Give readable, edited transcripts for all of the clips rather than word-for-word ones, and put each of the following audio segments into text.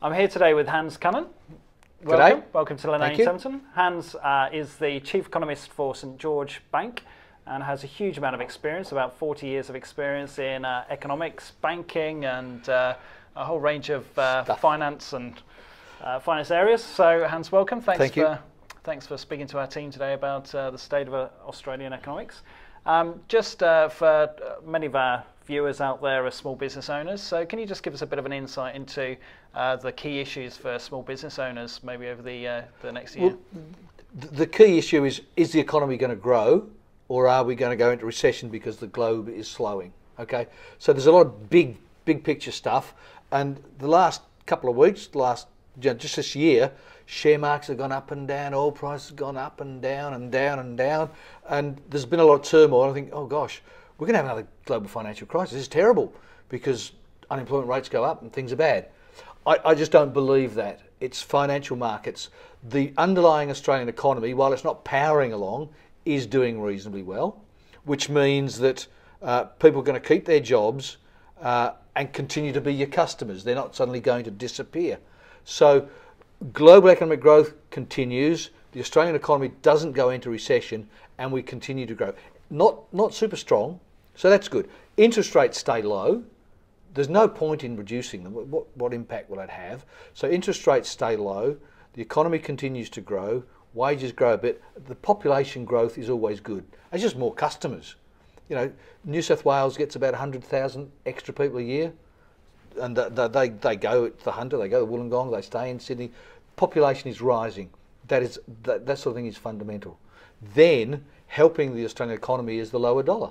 I'm here today with Hans Kunnan. G'day. Welcome to Leenane Templeton. Hans is the Chief Economist for St George Bank and has a huge amount of experience, about 40 years of experience in economics, banking and a whole range of finance and finance areas. So Hans, welcome. Thanks for speaking to our team today about the state of Australian economics. For many of our viewers out there are small business owners, so can you just give us a bit of an insight into the key issues for small business owners maybe over the next year? Well, the key issue is the economy going to grow, or are we going to go into recession because the globe is slowing? Okay, so there's a lot of big picture stuff, and the last couple of weeks, just this year, share markets have gone up and down, oil prices have gone up and down and down and down, and there's been a lot of turmoil. I think, oh gosh, we're going to have another global financial crisis. This is terrible because unemployment rates go up and things are bad. I just don't believe that. It's financial markets. The underlying Australian economy, while it's not powering along, is doing reasonably well, which means that people are going to keep their jobs and continue to be your customers. They're not suddenly going to disappear. So global economic growth continues. The Australian economy doesn't go into recession, and we continue to grow. Not super strong, so that's good. Interest rates stay low. There's no point in reducing them. What impact will that have? So interest rates stay low. The economy continues to grow. Wages grow a bit. The population growth is always good. It's just more customers. You know, New South Wales gets about 100,000 extra people a year, and they go to the Hunter, they go to Wollongong, they stay in Sydney. Population is rising. That sort of thing is fundamental. Then helping the Australian economy is the lower dollar.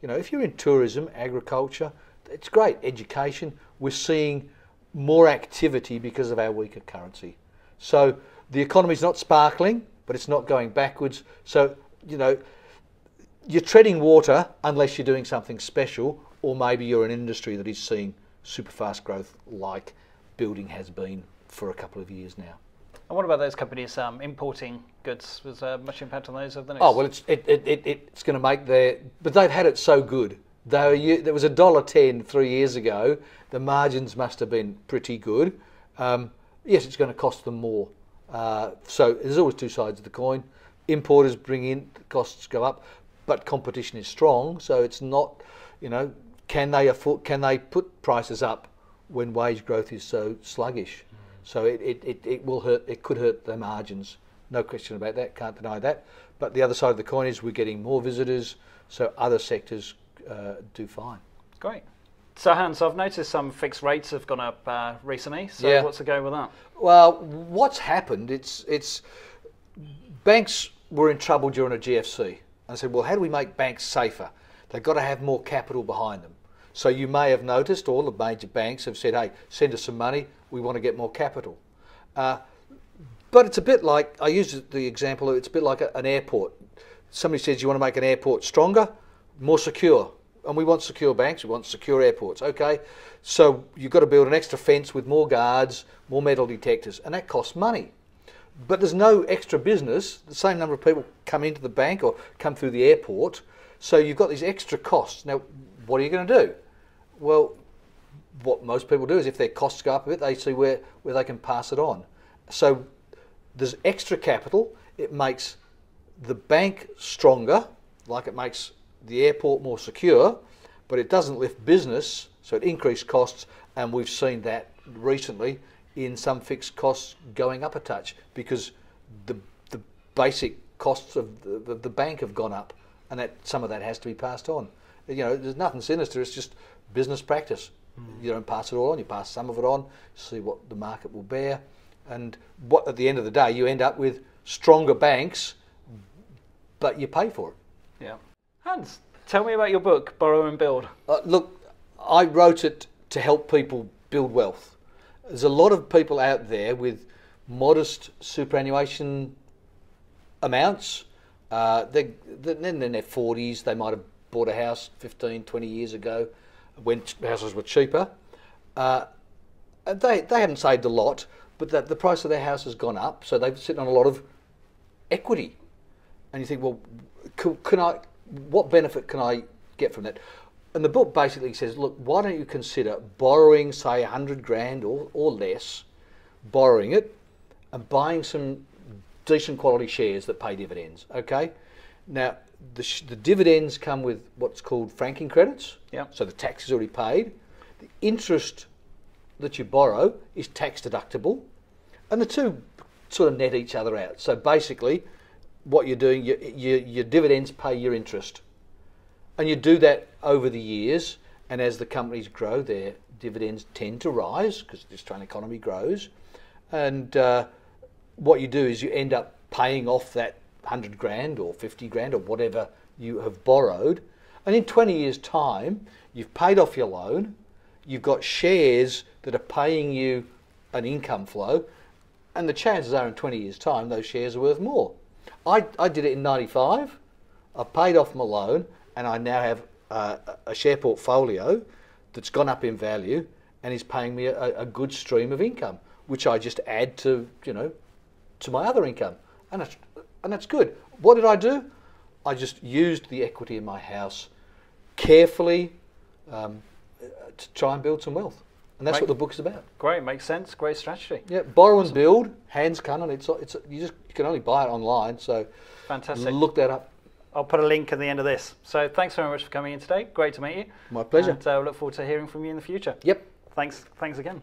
You know, if you're in tourism, agriculture, it's great. Education, we're seeing more activity because of our weaker currency. So the economy's not sparkling, but it's not going backwards. So, you know, you're treading water unless you're doing something special, or maybe you're an industry that is seeing super fast growth like building has been for a couple of years now. And what about those companies importing goods? Was there much impact on those over the next? Oh well, it's going to make but they've had it so good. There was $1.10 3 years ago. The margins must have been pretty good. Yes, it's going to cost them more. So there's always two sides of the coin. Importers bring in, the costs go up, but competition is strong. So it's not, you know, can they put prices up when wage growth is so sluggish? So it will hurt. It could hurt their margins. No question about that. Can't deny that. But the other side of the coin is we're getting more visitors, so other sectors do fine. Great. So Hans, I've noticed some fixed rates have gone up recently. So yeah. What's the go with that? Well, what's happened? It's banks were in trouble during a GFC. I said, well, how do we make banks safer? They've got to have more capital behind them. So you may have noticed all the major banks have said, hey, send us some money, we want to get more capital. But it's a bit like, I used the example, it's a bit like an airport. Somebody says you want to make an airport stronger, more secure. And we want secure banks, we want secure airports. Okay, so you've got to build an extra fence with more guards, more metal detectors, and that costs money. But there's no extra business. The same number of people come into the bank or come through the airport. So you've got these extra costs. Now, what are you going to do? Well, what most people do is if their costs go up a bit, they see where they can pass it on. So there's extra capital. It makes the bank stronger, like it makes the airport more secure, but it doesn't lift business, so it increased costs, and we've seen that recently in some fixed costs going up a touch because the basic costs of the bank have gone up, and that some of that has to be passed on. You know, there's nothing sinister, it's just business practice. You don't pass it all on, you pass some of it on, see what the market will bear, and what at the end of the day you end up with stronger banks, but you pay for it. Yeah. Hans, tell me about your book, Borrow and Build. Look, I wrote it to help people build wealth. There's a lot of people out there with modest superannuation amounts. They're in their 40s, they might have bought a house 15, 20 years ago when houses were cheaper. They haven't saved a lot, but the price of their house has gone up, so they've sitting on a lot of equity. And you think, well, what benefit can I get from that? And the book basically says, look, why don't you consider borrowing, say, 100 grand or less, borrowing it and buying some decent quality shares that pay dividends. Okay, now the dividends come with what's called franking credits. Yeah. So the tax is already paid. The interest that you borrow is tax deductible, and the two sort of net each other out. So basically, what you're doing, your dividends pay your interest, and you do that over the years. And as the companies grow, their dividends tend to rise because the Australian economy grows. And what you do is you end up paying off that 100 grand or 50 grand or whatever you have borrowed. And in 20 years' time, you've paid off your loan, you've got shares that are paying you an income flow, and the chances are in 20 years' time, those shares are worth more. I did it in 95. I paid off my loan, and I now have a share portfolio that's gone up in value and is paying me a good stream of income, which I just add to, to my other income, and that's good. What did I do? I just used the equity in my house carefully to try and build some wealth, and that's what the book's about. Great, makes sense. Great strategy. Yeah, borrow and build. Hans Kunnan. You can only buy it online, so fantastic. Look that up. I'll put a link at the end of this. So thanks very much for coming in today. Great to meet you. My pleasure. And look forward to hearing from you in the future. Yep. Thanks again.